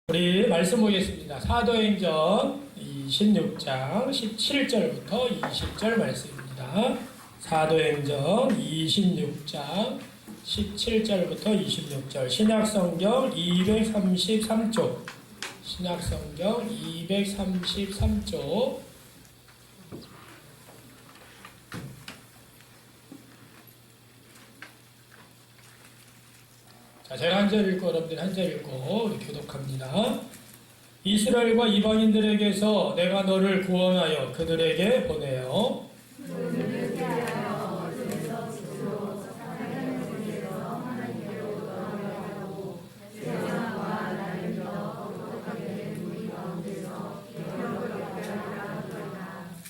우리 말씀 보겠습니다. 사도행전 26장 17절부터 20절 말씀입니다. 사도행전 26장 17절부터 26절 신약성경 233쪽 신약성경 233쪽 자, 제가 한 절 읽고 여러분들 한 절 읽고 우리 교독합니다. 이스라엘과 이방인들에게서 내가 너를 구원하여 그들에게 보내어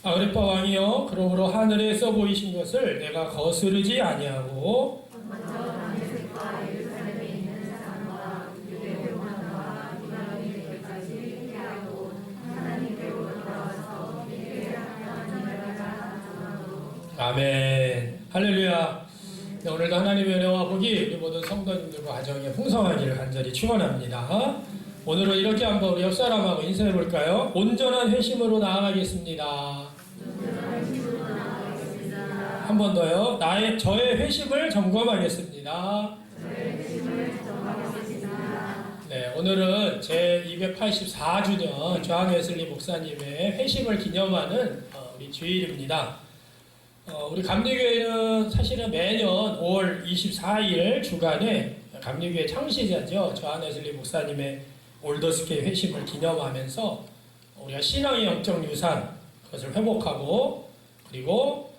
아그리빠 왕이여 그러므로 하늘에서 보이신 것을 내가 거스르지 아니하고 아멘. 할렐루야. 네, 오늘도 하나님의 은혜와 복이 우리 모든 성도님들과 가정에 풍성하기를 간절히 축원합니다. 오늘은 이렇게 한번 우리 옆 사람하고 인사해 볼까요? 온전한 회심으로 나아가겠습니다. 한 번 더요. 저의 회심을 점검하겠습니다. 네, 오늘은 제 284주년 조한 웨슬리 목사님의 회심을 기념하는 우리 주일입니다. 우리 감리교회는 사실은 매년 5월 24일 주간에 감리교회 창시자죠. 조한 웨슬리 목사님의 올더스케이 회심을 기념하면서 우리가 신앙의 영적 유산 그것을 회복하고 그리고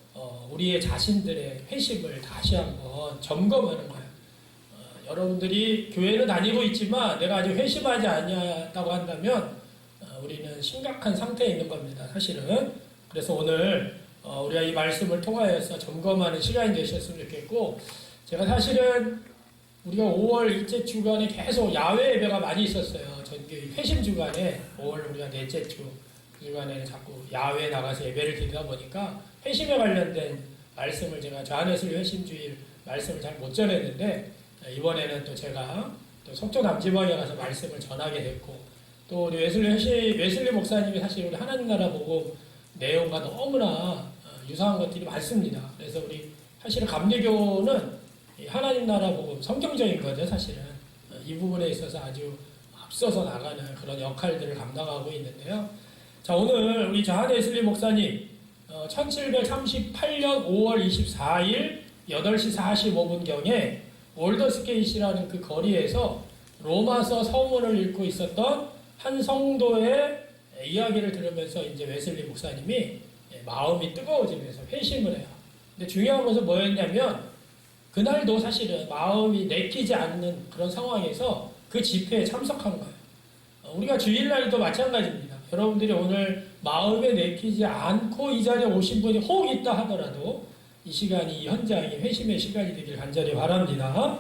우리의 자신들의 회심을 다시 한번 점검하는 거예요. 여러분들이 교회는 다니고 있지만 내가 아직 회심하지 않았다고 한다면 우리는 심각한 상태에 있는 겁니다. 사실은. 그래서 오늘 우리가 이 말씀을 통하여서 점검하는 시간이 되셨으면 좋겠고, 제가 사실은 우리가 5월 일째 주간에 계속 야외 예배가 많이 있었어요. 전교회 회심 주간에 5월 우리가 넷째 주 그 주간에 자꾸 야외에 나가서 예배를 드리다 보니까 회심에 관련된 말씀을 제가 조한 웨슬리 회심주일 말씀을 잘 못 전했는데 이번에는 또 제가 또 속초 남지방에 가서 말씀을 전하게 됐고, 또 우리 웨슬리 목사님이 사실 우리 하나님 나라 보고 내용과 너무나 유사한 것들이 많습니다. 그래서 우리 사실은 감리교는 하나님 나라 복음 성경적인 거죠. 사실은 이 부분에 있어서 아주 앞서서 나가는 그런 역할들을 감당하고 있는데요. 자, 오늘 우리 조한 웨슬리 목사님 1738년 5월 24일 8시 45분경에 올더스케이시라는 그 거리에서 로마서 서문을 읽고 있었던 한 성도의 이야기를 들으면서 이제 웨슬리 목사님이 마음이 뜨거워지면서 회심을 해요. 근데 중요한 것은 뭐였냐면 그날도 사실은 마음이 내키지 않는 그런 상황에서 그 집회에 참석한 거예요. 우리가 주일날도 마찬가지입니다. 여러분들이 오늘 마음에 내키지 않고 이 자리에 오신 분이 혹 있다 하더라도 이 시간이 이 현장이 회심의 시간이 되길 간절히 바랍니다.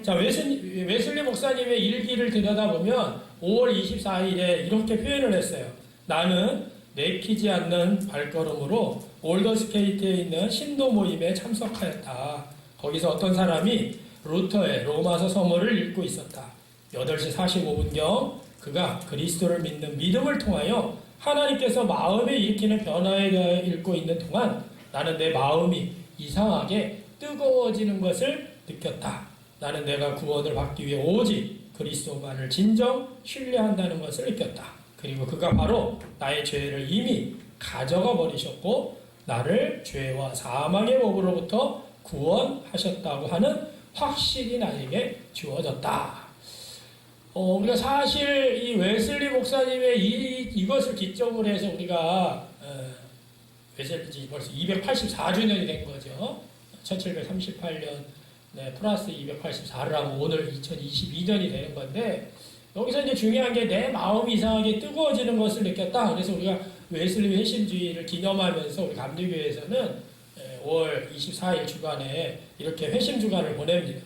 자, 웨슬리 목사님의 일기를 들여다보면 5월 24일에 이렇게 표현을 했어요. 나는 내키지 않는 발걸음으로 올더스케이트에 있는 신도 모임에 참석하였다. 거기서 어떤 사람이 루터의 로마서 서문을 읽고 있었다. 8시 45분경 그가 그리스도를 믿는 믿음을 통하여 하나님께서 마음에 일으키는 변화에 대하여 읽고 있는 동안 나는 내 마음이 이상하게 뜨거워지는 것을 느꼈다. 나는 내가 구원을 받기 위해 오직 그리스도만을 진정 신뢰한다는 것을 느꼈다. 그리고 그가 바로 나의 죄를 이미 가져가 버리셨고 나를 죄와 사망의 법으로부터 구원하셨다고 하는 확신이 나에게 주어졌다. 우리가 사실 이 웨슬리 목사님의 이것을 기점으로 해서 우리가 웨슬리 벌써 284주년이 된 거죠. 1738년 플러스 284를 하면 오늘 2022년이 되는 건데, 여기서 이제 중요한 게 내 마음이 이상하게 뜨거워지는 것을 느꼈다. 그래서 우리가 웨슬리 회심주의를 기념하면서 우리 감리교회에서는 5월 24일 주간에 이렇게 회심 주간을 보냅니다.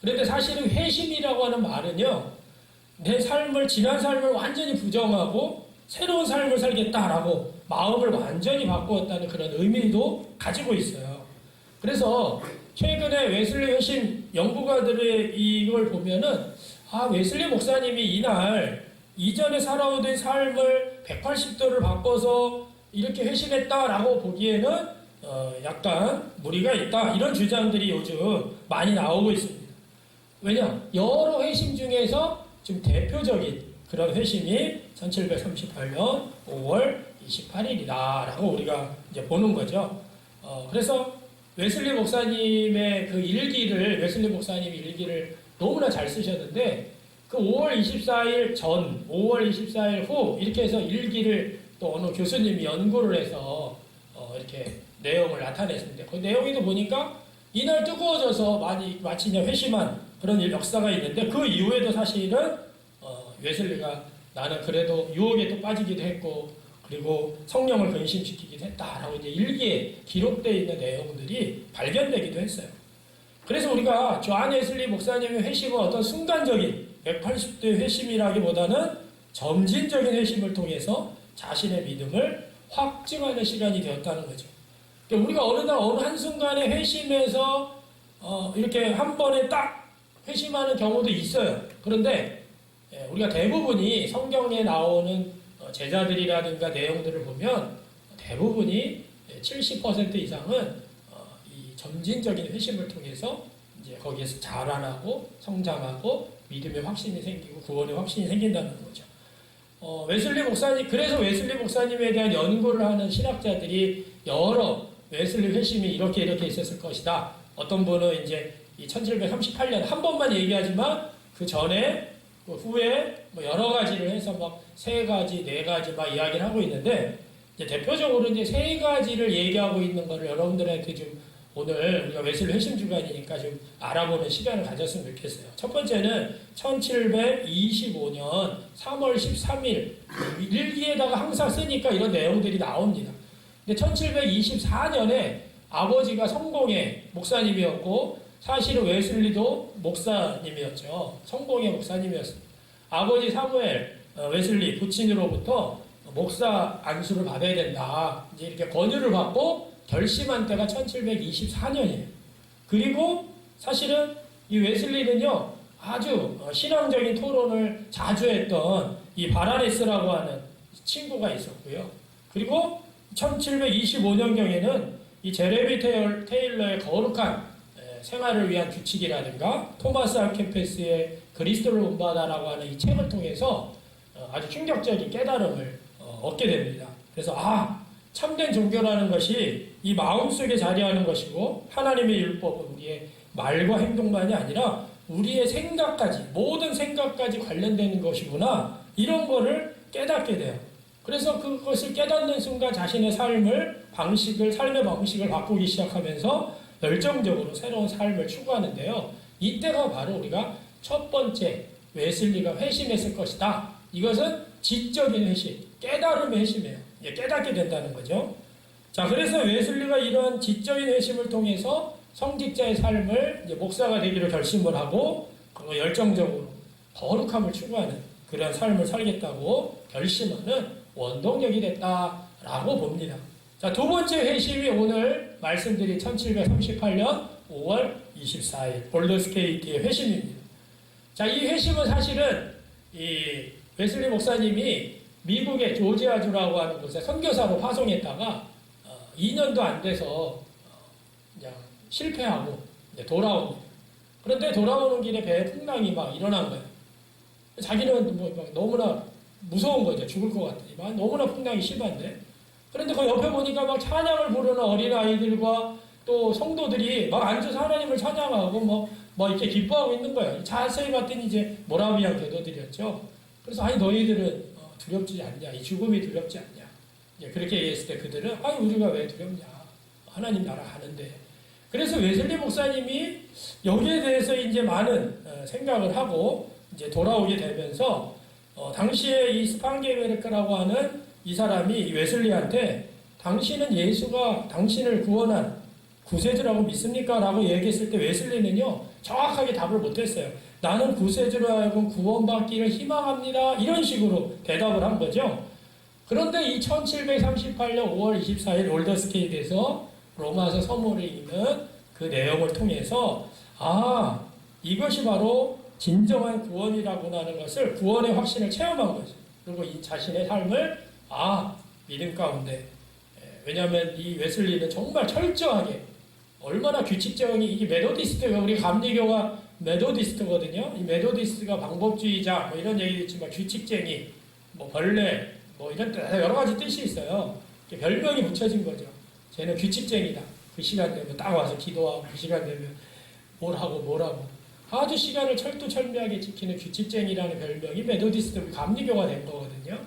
그런데 사실은 회심이라고 하는 말은요, 내 삶을, 지난 삶을 완전히 부정하고 새로운 삶을 살겠다라고 마음을 완전히 바꾸었다는 그런 의미도 가지고 있어요. 그래서 최근에 웨슬리 회심 연구가들의 이걸 보면은 웨슬리 목사님이 이날 이전에 살아오던 삶을 180도를 바꿔서 이렇게 회심했다라고 보기에는 약간 무리가 있다. 이런 주장들이 요즘 많이 나오고 있습니다. 왜냐? 여러 회심 중에서 좀 대표적인 그런 회심이 1738년 5월 28일이다라고 우리가 이제 보는 거죠. 그래서 웨슬리 목사님의 그 웨슬리 목사님이 일기를 너무나 잘 쓰셨는데, 그 5월 24일 전, 5월 24일 후, 이렇게 해서 일기를 또 어느 교수님이 연구를 해서, 이렇게 내용을 나타냈습니다. 그 내용에도 보니까 이날 뜨거워져서 마치 그냥 회심한 그런 역사가 있는데, 그 이후에도 사실은, 웨슬리가 나는 그래도 유혹에 또 빠지기도 했고, 그리고 성령을 근심시키기도 했다라고 이제 일기에 기록되어 있는 내용들이 발견되기도 했어요. 그래서 우리가 존 웨슬리 목사님의 회심은 어떤 순간적인 180도의 회심이라기보다는 점진적인 회심을 통해서 자신의 믿음을 확증하는 시간이 되었다는 거죠. 그러니까 우리가 어느 한순간에 회심해서 이렇게 한 번에 딱 회심하는 경우도 있어요. 그런데 우리가 대부분이 성경에 나오는 제자들이라든가 내용들을 보면 대부분이 70% 이상은 이 점진적인 회심을 통해서 이제 거기에서 자라나고 성장하고 믿음의 확신이 생기고 구원의 확신이 생긴다는 거죠. 그래서 웨슬리 목사님에 대한 연구를 하는 신학자들이 여러 웨슬리 회심이 이렇게 있었을 것이다. 어떤 분은 이제 이 1738년 한 번만 얘기하지만 그 전에 그 후에 뭐 여러 가지를 해서 막 3가지, 4가지 막 이야기를 하고 있는데, 이제 대표적으로 이제 3가지를 얘기하고 있는 거를 여러분들한테 좀 오늘 우리가 웨슬리 회심 주간이니까 좀 알아보는 시간을 가졌으면 좋겠어요. 첫 번째는 1725년 3월 13일 일기에다가 항상 쓰니까 이런 내용들이 나옵니다. 근데 1724년에 아버지가 성공의 목사님이었고, 사실은 웨슬리도 목사님이었죠. 성공의 목사님이었습니다. 아버지 사무엘 웨슬리 부친으로부터 목사 안수를 받아야 된다, 이제 이렇게 권유를 받고 결심한 때가 1724년이에요. 그리고 사실은 이 웨슬리는요, 아주 신앙적인 토론을 자주 했던 이 바라레스라고 하는 친구가 있었고요. 그리고 1725년경에는 이 제레미 테일러의 거룩한 생활을 위한 규칙이라든가 토마스 알케페스의 그리스도를 본받아라고 하는 이 책을 통해서 아주 충격적인 깨달음을 얻게 됩니다. 그래서 참된 종교라는 것이 이 마음속에 자리하는 것이고, 하나님의 율법은 우리의 말과 행동만이 아니라 우리의 생각까지, 모든 생각까지 관련되는 것이구나, 이런 거를 깨닫게 돼요. 그래서 그것을 깨닫는 순간 자신의 삶의 방식을 바꾸기 시작하면서 열정적으로 새로운 삶을 추구하는데요. 이때가 바로 우리가 첫 번째 웨슬리가 회심했을 것이다. 이것은 지적인 회심, 깨달음의 회심이에요. 깨닫게 된다는 거죠. 자, 그래서 웨슬리가 이런 지적인 회심을 통해서 성직자의 삶을 이제 목사가 되기로 결심을 하고, 열정적으로 거룩함을 추구하는 그런 삶을 살겠다고 결심하는 원동력이 됐다라고 봅니다. 자, 두 번째 회심이 오늘 말씀드린 1738년 5월 24일 올더스케이트의 회심입니다. 자, 이 회심은 사실은 이 웨슬리 목사님이 미국의 조지아주라고 하는 곳에 선교사로 파송했다가 2년도 안 돼서 그냥 실패하고 돌아옵니다. 그런데 돌아오는 길에 배에 풍랑이 막 일어난 거예요. 자기는 뭐 너무나 무서운 거죠. 죽을 것 같더니 너무나 풍랑이 심한데, 그런데 그 옆에 보니까 막 찬양을 부르는 어린아이들과 또 성도들이 막 앉아서 하나님을 찬양하고 뭐 이렇게 기뻐하고 있는 거예요. 자세히 봤더니 이제 모라비안 교도들이었죠. 그래서 너희들은 두렵지 않냐? 이 죽음이 두렵지 않냐? 이제 그렇게 얘기했을 때 그들은 우리가 왜 두렵냐? 하나님 나라 하는데. 그래서 웨슬리 목사님이 여기에 대해서 이제 많은 생각을 하고 이제 돌아오게 되면서 당시에 이 스판게베르크라고 하는 이 사람이 웨슬리한테 당신은 예수가 당신을 구원한 구세주라고 믿습니까? 라고 얘기했을 때 웨슬리는요, 정확하게 답을 못했어요. 나는 구세주로 하여금 구원받기를 희망합니다. 이런 식으로 대답을 한 거죠. 그런데 이 1738년 5월 24일 올더스케이트에서 로마서 서문을 읽는 그 내용을 통해서 이것이 바로 진정한 구원이라고 하는 것을 구원의 확신을 체험한 거죠. 그리고 이 자신의 삶을 믿음 가운데 왜냐하면 이 웨슬리는 정말 철저하게 얼마나 규칙적인 이게 메도디스트가 우리 감리교가 메도디스트거든요. 이 메도디스트가 방법주의자 뭐 이런 얘기도 있지만 규칙쟁이 뭐 벌레 뭐 이런 여러 가지 뜻이 있어요. 별명이 붙여진 거죠. 쟤는 규칙쟁이다. 그 시간 되면 딱 와서 기도하고 그 시간 되면 뭘 하고 아주 시간을 철두철미하게 지키는 규칙쟁이라는 별명이 메도디스트 감리교가 된 거거든요.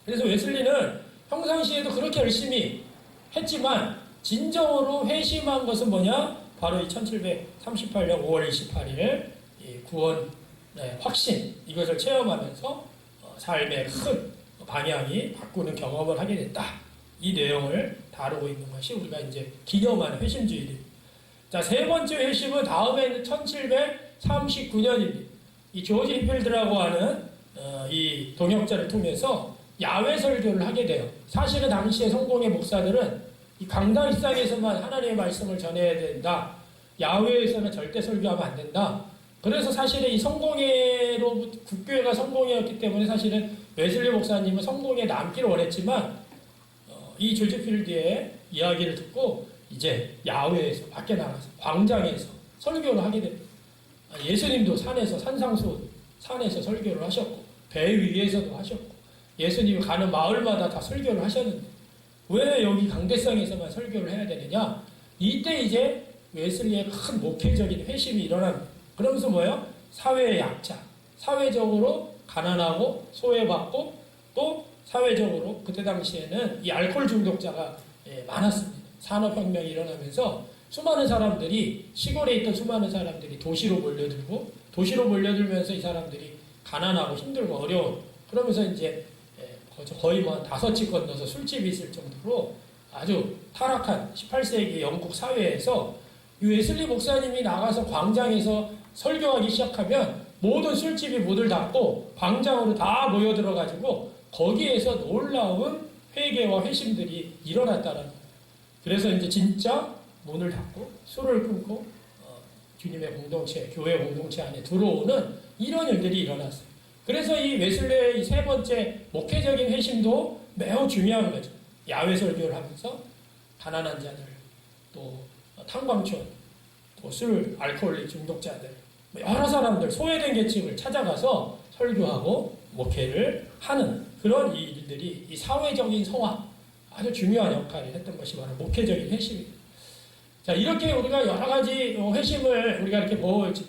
그래서 웨슬리는 평상시에도 그렇게 열심히 했지만 진정으로 회심한 것은 뭐냐? 바로 이 1738년 5월 28일 이 구원 확신 이것을 체험하면서 삶의 큰 방향이 바꾸는 경험을 하게 됐다. 이 내용을 다루고 있는 것이 우리가 이제 기념하는 회심주일입니다. 자, 세 번째 회심은 다음에는 1739년입니다. 이 조지 히필드라고 하는 이 동역자를 통해서 야외 설교를 하게 돼요. 사실은 당시의 성공의 목사들은 이 강당식상에서만 하나님의 말씀을 전해야 된다. 야외에서는 절대 설교하면 안 된다. 그래서 사실은 이 성공회로 국교회가 성공회였기 때문에 사실은 웨슬리 목사님은 성공회에 남기를 원했지만 이 조지 필드의 이야기를 듣고 이제 야외에서 밖에 나가서 광장에서 설교를 하게 됩니다. 예수님도 산상수 산에서 설교를 하셨고 배 위에서도 하셨고 예수님이 가는 마을마다 다 설교를 하셨는데 왜 여기 강대상에서만 설교를 해야 되느냐? 이때 이제 웨슬리의 큰 목회적인 회심이 일어납니다. 그러면서 뭐예요? 사회의 약자, 사회적으로 가난하고 소외받고 또 사회적으로 그때 당시에는 이 알코올 중독자가 많았습니다. 산업혁명이 일어나면서 수많은 사람들이 시골에 있던 수많은 사람들이 도시로 몰려들고 도시로 몰려들면서 이 사람들이 가난하고 힘들고 어려운 그러면서 이제 거의 뭐 5집 건너서 술집이 있을 정도로 아주 타락한 18세기 영국 사회에서 이 웨슬리 목사님이 나가서 광장에서 설교하기 시작하면 모든 술집이 문을 닫고 광장으로 다 모여들어가지고 거기에서 놀라운 회개와 회심들이 일어났다는 거예요. 그래서 이제 진짜 문을 닫고 술을 끊고 주님의 공동체, 교회 공동체 안에 들어오는 이런 일들이 일어났어요. 그래서 이 웨슬리의 이 세 번째 목회적인 회심도 매우 중요한 거죠. 야외 설교를 하면서 가난한 자들, 또 탄광촌, 또 술, 알코올릭 중독자들, 여러 사람들, 소외된 계층을 찾아가서 설교하고 목회를 하는 그런 일들이 이 사회적인 성화, 아주 중요한 역할을 했던 것이 바로 목회적인 회심입니다. 자, 이렇게 우리가 여러 가지 회심을 우리가 이렇게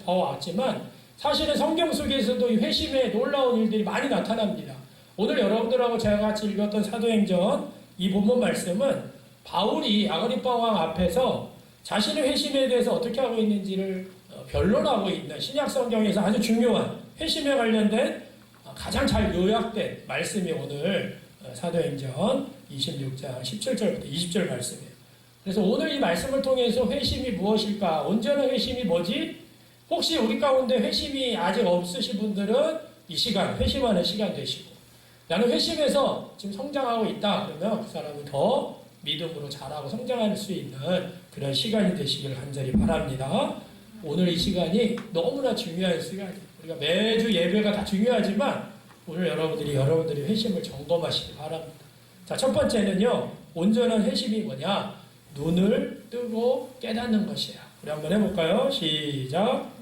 봐왔지만 사실은 성경 속에서도 이 회심의 놀라운 일들이 많이 나타납니다. 오늘 여러분들하고 제가 같이 읽었던 사도행전 이 본문 말씀은 바울이 아그리파 왕 앞에서 자신의 회심에 대해서 어떻게 하고 있는지를 변론하고 있는 신약 성경에서 아주 중요한 회심에 관련된 가장 잘 요약된 말씀이 오늘 사도행전 26장 17절부터 20절 말씀이에요. 그래서 오늘 이 말씀을 통해서 회심이 무엇일까? 온전한 회심이 뭐지? 혹시 우리 가운데 회심이 아직 없으신 분들은 이 시간, 회심하는 시간 되시고 나는 회심에서 지금 성장하고 있다 그러면 그 사람은 더 믿음으로 자라고 성장할 수 있는 그런 시간이 되시길 간절히 바랍니다. 오늘 이 시간이 너무나 중요한 시간이에요. 우리가 매주 예배가 다 중요하지만 오늘 여러분들이 회심을 점검하시기 바랍니다. 자, 첫 번째는요. 온전한 회심이 뭐냐? 눈을 뜨고 깨닫는 것이야. 우리 한번 해볼까요? 시작.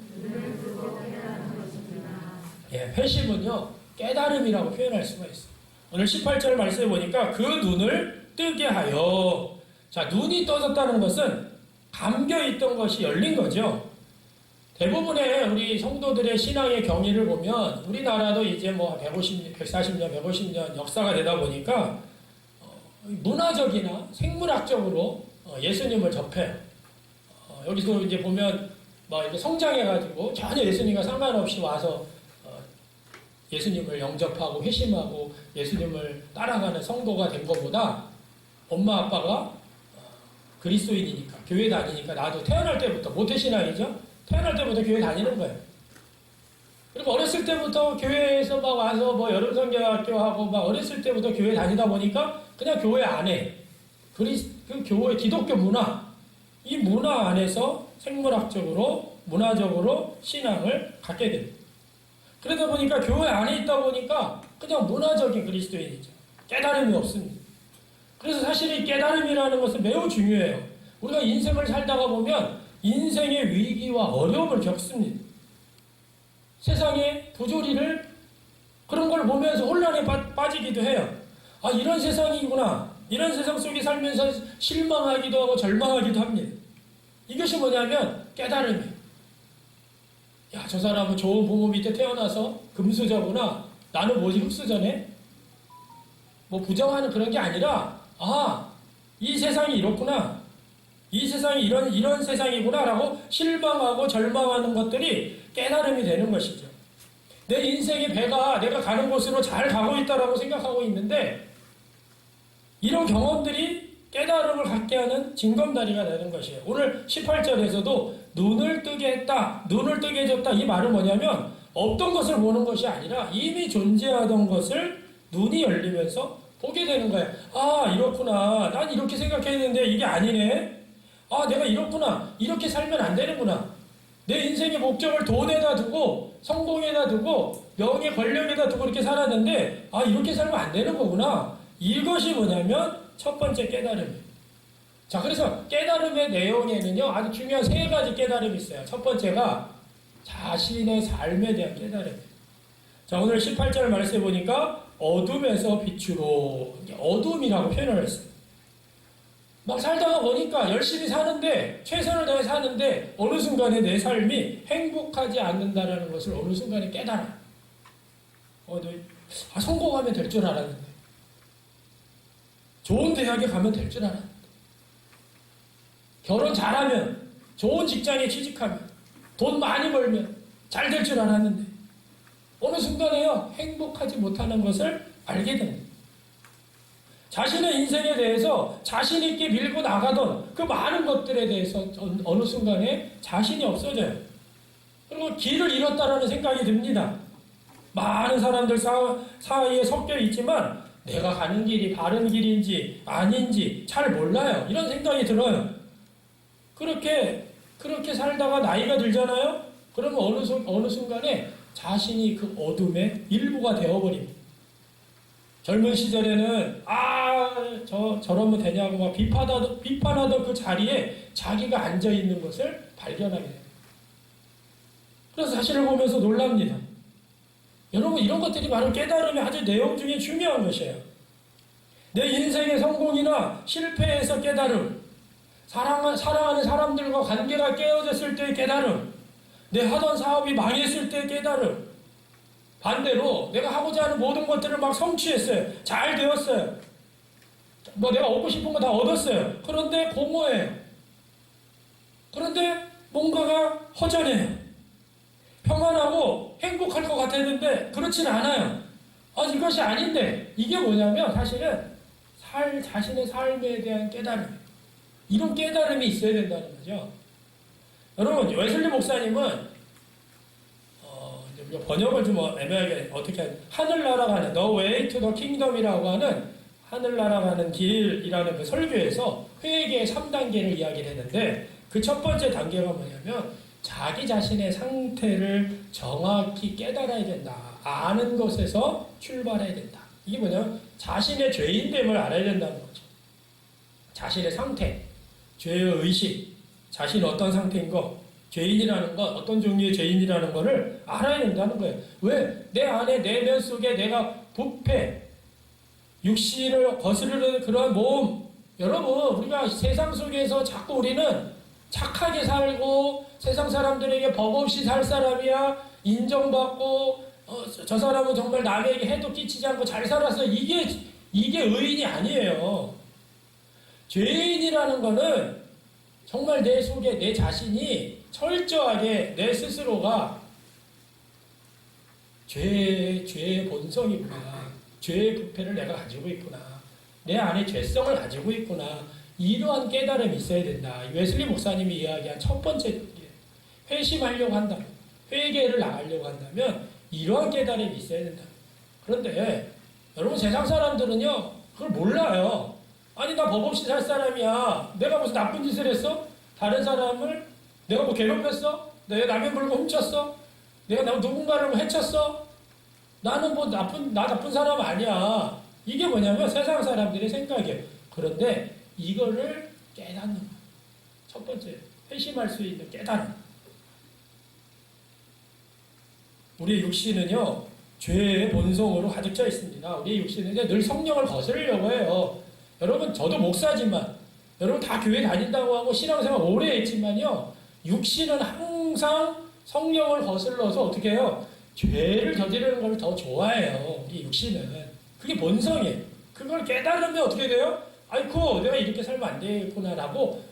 회심은요. 깨달음이라고 표현할 수가 있어요. 오늘 18절 말씀해 보니까 그 눈을 뜨게 하여. 자, 눈이 떠졌다는 것은 감겨있던 것이 열린 거죠. 대부분의 우리 성도들의 신앙의 경위를 보면 우리나라도 이제 뭐 140년, 150년 역사가 되다 보니까 문화적이나 생물학적으로 예수님을 접해요. 여기서 이제 보면 막 이렇게 성장해가지고 전혀 예수님과 상관없이 와서 예수님을 영접하고 회심하고 예수님을 따라가는 성도가 된 것보다 엄마 아빠가 그리스도인이니까 교회 다니니까 나도 태어날 때부터 모태신앙이죠. 태어날 때부터 교회 다니는 거예요. 그리고 어렸을 때부터 교회에서 막 와서 뭐 여름 성경학교 하고 막 어렸을 때부터 교회 다니다 보니까 그냥 교회 안에 그 교회 기독교 문화 이 문화 안에서 생물학적으로 문화적으로 신앙을 갖게 됩니다. 그러다 보니까 교회 안에 있다 보니까 그냥 문화적인 그리스도인이죠. 깨달음이 없습니다. 그래서 사실 이 깨달음이라는 것은 매우 중요해요. 우리가 인생을 살다가 보면 인생의 위기와 어려움을 겪습니다. 세상의 부조리를 그런 걸 보면서 혼란에 빠지기도 해요. 아, 이런 세상이구나. 이런 세상 속에 살면서 실망하기도 하고 절망하기도 합니다. 이것이 뭐냐면 깨달음이에요. 야, 저 사람은 좋은 부모 밑에 태어나서 금수저구나. 나는 뭐지 흙수저네? 뭐 부정하는 그런 게 아니라 아, 이 세상이 이렇구나. 이 세상이 이런 세상이구나 라고 실망하고 절망하는 것들이 깨달음이 되는 것이죠. 내 인생의 배가 내가 가는 곳으로 잘 가고 있다라고 생각하고 있는데 이런 경험들이 깨달음을 갖게 하는 징검다리가 되는 것이에요. 오늘 18절에서도 눈을 뜨게 했다, 눈을 뜨게 해줬다. 이 말은 뭐냐면 없던 것을 보는 것이 아니라 이미 존재하던 것을 눈이 열리면서 보게 되는 거예요. 아, 이렇구나. 난 이렇게 생각했는데 이게 아니네. 아, 내가 이렇구나. 이렇게 살면 안 되는구나. 내 인생의 목적을 돈에다 두고 성공에다 두고 명예 권력에다 두고 이렇게 살았는데 아, 이렇게 살면 안 되는 거구나. 이것이 뭐냐면 첫 번째 깨달음이에요. 자, 그래서 깨달음의 내용에는요 아주 중요한 세 가지 깨달음이 있어요. 첫 번째가 자신의 삶에 대한 깨달음이에요. 자, 오늘 18절 말씀해 보니까 어둠에서 빛으로, 어둠이라고 표현을 했어요. 막 살다가 보니까 열심히 사는데 최선을 다해 사는데 어느 순간에 내 삶이 행복하지 않는다는 것을 어느 순간에 깨달아. 성공하면 될 줄 알았는데, 좋은 대학에 가면 될 줄 알았는데, 결혼 잘하면, 좋은 직장에 취직하면, 돈 많이 벌면 잘 될 줄 알았는데 어느 순간에요 행복하지 못하는 것을 알게 됩니다. 자신의 인생에 대해서 자신 있게 밀고 나가던 그 많은 것들에 대해서 어느 순간에 자신이 없어져요. 그리고 길을 잃었다라는 생각이 듭니다. 많은 사람들 사이에 섞여 있지만 내가 가는 길이 바른 길인지 아닌지 잘 몰라요. 이런 생각이 들어요. 그렇게 살다가 나이가 들잖아요. 그러면 어느 순간에 자신이 그 어둠의 일부가 되어버립니다. 젊은 시절에는 저러면 되냐고 막 비판하던 그 자리에 자기가 앉아있는 것을 발견하게 됩니다. 그래서 자신을 보면서 놀랍니다. 여러분, 이런 것들이 바로 깨달음의 아주 내용 중에 중요한 것이에요. 내 인생의 성공이나 실패에서 깨달음, 사랑하는 사람들과 관계가 깨어졌을 때의 깨달음, 내 하던 사업이 망했을 때의 깨달음, 반대로 내가 하고자 하는 모든 것들을 막 성취했어요. 잘 되었어요. 내가 얻고 싶은 거 다 얻었어요. 그런데 공허해요. 그런데 뭔가가 허전해요. 평안하고 행복할 것 같았는데 그렇지는 않아요. 이것이 아닌데, 이게 뭐냐면 사실은 자신의 삶에 대한 깨달음, 이런 깨달음이 있어야 된다는 거죠. 여러분, 웨슬리 목사님은 번역을 좀 애매하게 어떻게 하늘나라 가는 The Way to the Kingdom이라고 하는 하늘나라 가는 길이라는 그 설교에서 회개의 3단계를 이야기를 했는데 그 첫 번째 단계가 뭐냐면 자기 자신의 상태를 정확히 깨달아야 된다. 아는 것에서 출발해야 된다. 이게 뭐냐면 자신의 죄인됨을 알아야 된다는 거죠. 자신의 상태, 죄의 의식, 자신이 어떤 상태인 거, 죄인이라는 것, 어떤 종류의 죄인이라는 것을 알아야 된다는 거예요. 왜? 내 안에, 내면 속에 내가 부패, 육신을 거스르는 그런 몸, 여러분, 우리가 세상 속에서 자꾸 우리는 착하게 살고 세상 사람들에게 법 없이 살 사람이야, 인정받고 저 사람은 정말 남에게 해도 끼치지 않고 잘 살아서 이게 의인이 아니에요. 죄인이라는 거는 정말 내 속에 내 자신이 철저하게 내 스스로가 죄의 본성이구나. 죄의 부패를 내가 가지고 있구나. 내 안에 죄성을 가지고 있구나. 이러한 깨달음이 있어야 된다. 웨슬리 목사님이 이야기한 첫 번째 단계. 회심하려고 한다면, 회개를 나가려고 한다면 이러한 깨달음이 있어야 된다. 그런데 여러분, 세상 사람들은요 그걸 몰라요. 아니, 나 법 없이 살 사람이야. 내가 무슨 나쁜 짓을 했어? 다른 사람을 내가 뭐 괴롭혔어? 내가 남의 물건 훔쳤어? 내가 누군가를 해쳤어? 나는 뭐 나 나쁜 사람 아니야. 이게 뭐냐면 세상 사람들의 생각이에요. 그런데 이거를 깨닫는 거예요. 첫 번째, 회심할 수 있는 깨달음. 우리의 육신은요, 죄의 본성으로 가득 차 있습니다. 우리의 육신은 늘 성령을 거스르려고 해요. 여러분, 저도 목사지만, 여러분 다 교회 다닌다고 하고 신앙생활 오래 했지만요, 육신은 항상 성령을 거슬러서 어떻게 해요? 죄를 저지르는 걸 더 좋아해요. 우리 육신은. 그게 본성이에요. 그걸 깨달으면 어떻게 돼요? 아이고, 내가 이렇게 살면 안 되겠구나라고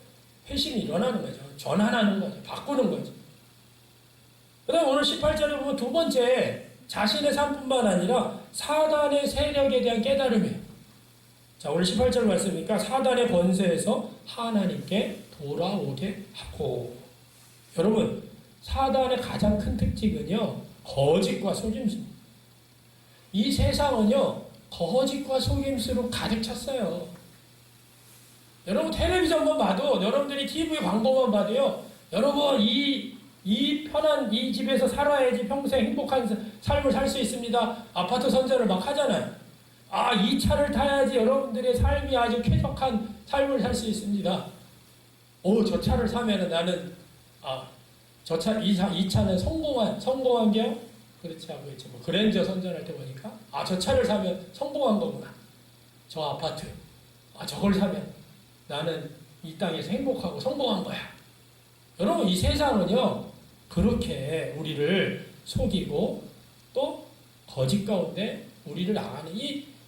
회심이 일어나는 거죠. 전환하는 거죠. 바꾸는 거죠. 그 다음 오늘 18절에 보면 두 번째, 자신의 삶뿐만 아니라 사단의 세력에 대한 깨달음이에요. 자, 오늘 18절 말씀이니까 사단의 권세에서 하나님께 돌아오게 하고. 여러분, 사단의 가장 큰 특징은요, 거짓과 속임수입니다. 이 세상은요, 거짓과 속임수로 가득 찼어요. 여러분, 텔레비전만 봐도, 여러분들이 TV 광고만 봐도요, 여러분, 이 편한 이 집에서 살아야지 평생 행복한 삶을 살 수 있습니다. 아파트 선전을 막 하잖아요. 아, 이 차를 타야지 여러분들의 삶이 아주 쾌적한 삶을 살 수 있습니다. 오, 저 차를 사면은 나는, 이 차는 성공한 게요? 그렇지 않고 있죠. 뭐, 그랜저 선전할 때 보니까, 저 차를 사면 성공한 거구나. 저 아파트. 저걸 사면 나는 이 땅에서 행복하고 성공한 거야. 여러분, 이 세상은요, 그렇게 우리를 속이고 또 거짓 가운데 우리를 나가는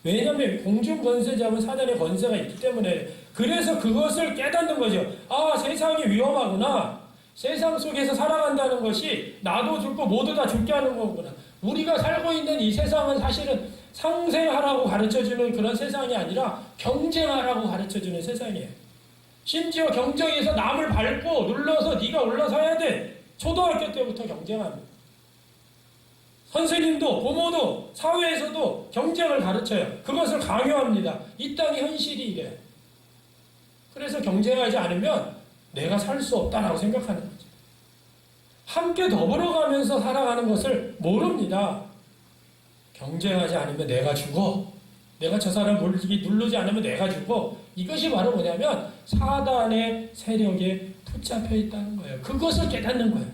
왜냐하면 공중 권세 잡은 사단의 권세가 있기 때문에 그래서 그것을 깨닫는 거죠. 세상이 위험하구나. 세상 속에서 살아간다는 것이 나도 죽고 모두 다 죽게 하는 거구나. 우리가 살고 있는 이 세상은 사실은 상생하라고 가르쳐주는 그런 세상이 아니라 경쟁하라고 가르쳐주는 세상이에요. 심지어 경쟁에서 남을 밟고 눌러서 네가 올라서야 돼. 초등학교 때부터 경쟁합니다. 선생님도 부모도 사회에서도 경쟁을 가르쳐요. 그것을 강요합니다. 이 땅의 현실이 이래요. 그래서 경쟁하지 않으면 내가 살 수 없다라고 생각하는 거죠. 함께 더불어가면서 살아가는 것을 모릅니다. 경쟁하지 않으면 내가 죽어. 내가 저 사람 누르지 않으면 내가 죽어. 이것이 바로 뭐냐면 사단의 세력에 붙잡혀 있다는 거예요. 그것을 깨닫는 거예요.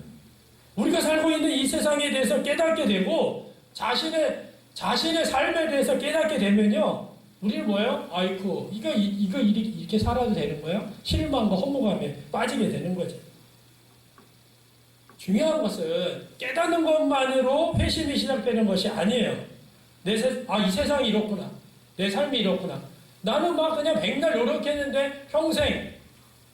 우리가 살고 있는 이 세상에 대해서 깨닫게 되고 자신의 삶에 대해서 깨닫게 되면요. 우리는 뭐예요? 아이쿠, 이거 이렇게 살아도 되는 거예요? 실망과 허무감에 빠지게 되는 거죠. 중요한 것은 깨닫는 것만으로 회심이 시작되는 것이 아니에요. 이 세상이 이렇구나. 내 삶이 이렇구나. 나는 막 그냥 백날 노력했는데 평생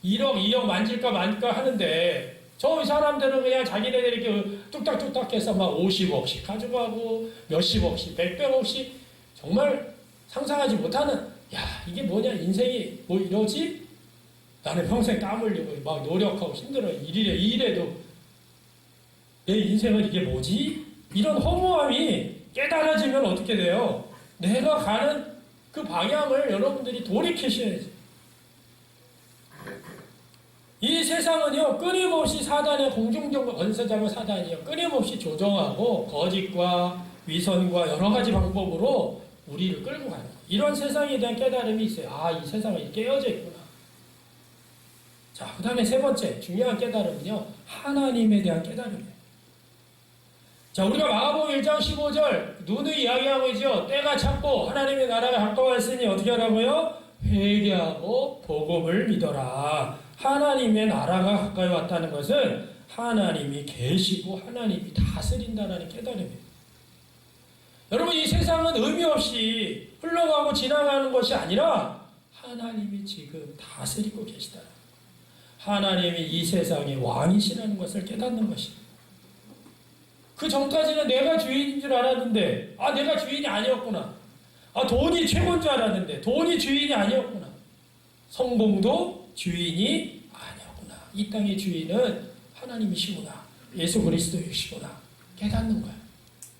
1억, 2억 만질까 말까 하는데 저 사람들은 그냥 자기네들이 이렇게 뚝딱뚝딱 해서 막 50억씩 가져가고 몇십억씩, 몇백억씩 정말 상상하지 못하는 이게 뭐냐 인생이 뭐 이러지? 나는 평생 땀 흘리고 막 노력하고 힘들어 이래도 내 인생은 이게 뭐지? 이런 허무함이 깨달아지면 어떻게 돼요? 내가 가는 그 방향을 여러분들이 돌이키셔야지. 이 세상은요, 끊임없이 사단의 공중정보 권세자고 사단이요, 끊임없이 조정하고 거짓과 위선과 여러 가지 방법으로 우리를 끌고 가요. 이런 세상에 대한 깨달음이 있어요. 이 세상은 깨어져 있구나. 자, 그 다음에 세 번째 중요한 깨달음은요, 하나님에 대한 깨달음이에요. 자, 우리가 마가복음 1장 15절 누누이 이야기하고 있죠. 때가 찼고 하나님의 나라가 가까웠으니 어떻게 하라고요? 회개하고 복음을 믿어라. 하나님의 나라가 가까이 왔다는 것은 하나님이 계시고 하나님이 다스린다는 깨달음이에요. 여러분, 이 세상은 의미 없이 흘러가고 지나가는 것이 아니라 하나님이 지금 다스리고 계시다. 하나님이 이 세상의 왕이시라는 것을 깨닫는 것입니다. 그 전까지는 내가 주인인 줄 알았는데 내가 주인이 아니었구나. 돈이 최고인 줄 알았는데 돈이 주인이 아니었구나. 성공도 주인이 아니었구나. 이 땅의 주인은 하나님이시구나. 예수 그리스도이시구나. 깨닫는 거야.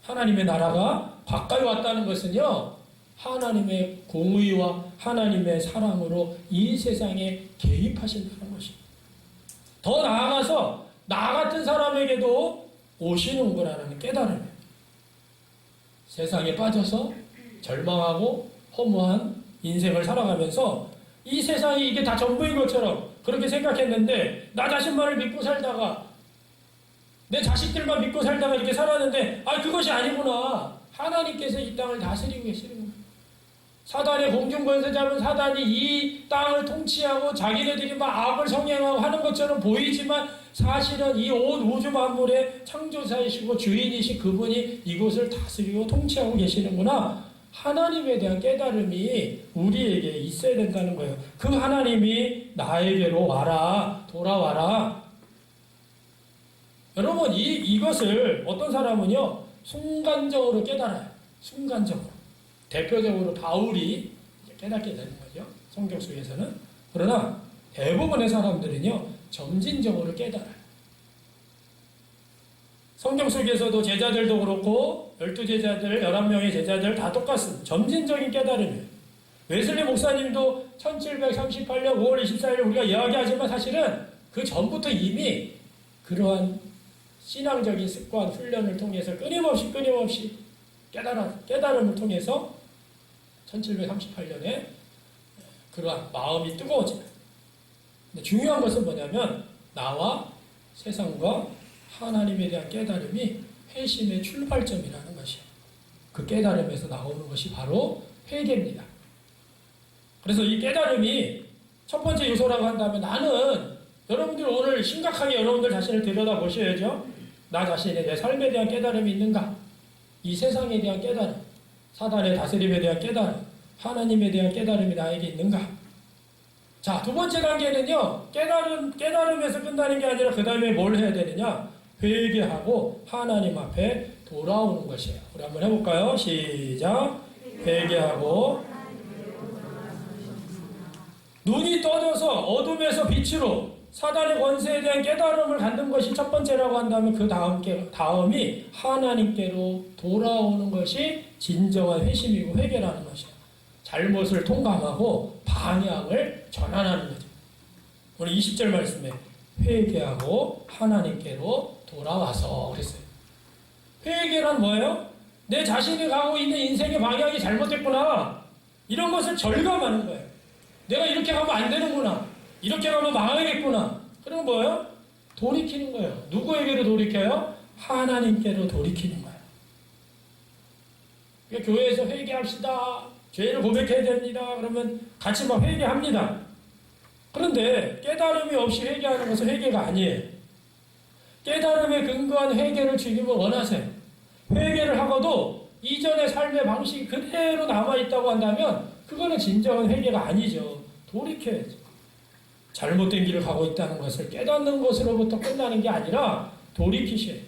하나님의 나라가 가까이 왔다는 것은요, 하나님의 공의와 하나님의 사랑으로 이 세상에 개입하신다는 것입니다. 더 나아가서 나 같은 사람에게도 오시는구나라는 깨달음이에요. 세상에 빠져서 절망하고 허무한 인생을 살아가면서 이 세상이 이게 다 전부인 것처럼 그렇게 생각했는데 나 자신만을 믿고 살다가 내 자식들만 믿고 살다가 이렇게 살았는데 그것이 아니구나. 하나님께서 이 땅을 다스리고 계시는 거예요. 사단의 공중권세 잡은 사단이 이 땅을 통치하고 자기네들이 막 악을 성행하고 하는 것처럼 보이지만 사실은 이 온 우주 만물의 창조사이시고 주인이신 그분이 이곳을 다스리고 통치하고 계시는구나. 하나님에 대한 깨달음이 우리에게 있어야 된다는 거예요. 그 하나님이 나에게로 와라, 돌아와라. 여러분, 이것을 어떤 사람은요, 순간적으로 깨달아요. 순간적으로. 대표적으로 바울이 깨닫게 되는 거죠. 성경 속에서는. 그러나 대부분의 사람들은요, 점진적으로 깨달아요. 성경 속에서도 제자들도 그렇고 12제자들, 11명의 제자들 다 똑같습니다. 점진적인 깨달음이에요. 웨슬리 목사님도 1738년 5월 24일 우리가 이야기하지만 사실은 그 전부터 이미 그러한 신앙적인 습관, 훈련을 통해서 끊임없이 깨달음을 통해서 1738년에 그러한 마음이 뜨거워집니다. 근데 중요한 것은 뭐냐면 나와 세상과 하나님에 대한 깨달음이 회심의 출발점이라는 것이에요. 그 깨달음에서 나오는 것이 바로 회개입니다. 그래서 이 깨달음이 첫 번째 요소라고 한다면 나는 여러분들 오늘 심각하게 여러분들 자신을 들여다보셔야죠. 나 자신의 내 삶에 대한 깨달음이 있는가? 이 세상에 대한 깨달음, 사단의 다스림에 대한 깨달음, 하나님에 대한 깨달음이 나에게 있는가? 자, 두 번째 단계는요, 깨달음에서 끝나는 게 아니라 그 다음에 뭘 해야 되느냐? 회개하고 하나님 앞에 돌아오는 것이에요. 우리 한번 해볼까요? 시작. 회개하고 눈이 떠져서 어둠에서 빛으로 사단의 권세에 대한 깨달음을 갖는 것이 첫 번째라고 한다면 그 다음이 하나님께로 돌아오는 것이 진정한 회심이고 회개라는 것이에요. 잘못을 통감하고 방향을 전환하는 거죠. 오늘 20절 말씀에 회개하고 하나님께로 돌아와서 그랬어요. 회개란 뭐예요? 내 자신이 가고 있는 인생의 방향이 잘못됐구나. 이런 것을 절감하는 거예요. 내가 이렇게 가면 안 되는구나. 이렇게 가면 망하겠구나. 그럼 뭐예요? 돌이키는 거예요. 누구에게로 돌이켜요? 하나님께로 돌이키는 거예요. 그러니까 교회에서 회개합시다. 죄를 고백해야 됩니다. 그러면 같이 막 회개합니다. 그런데 깨달음이 없이 회개하는 것은 회개가 아니에요. 깨달음에 근거한 회개를 주님은 원하세요. 회개를 하고도 이전의 삶의 방식이 그대로 남아있다고 한다면 그거는 진정한 회개가 아니죠. 돌이켜야죠. 잘못된 길을 가고 있다는 것을 깨닫는 것으로부터 끝나는 게 아니라 돌이키셔야 돼요.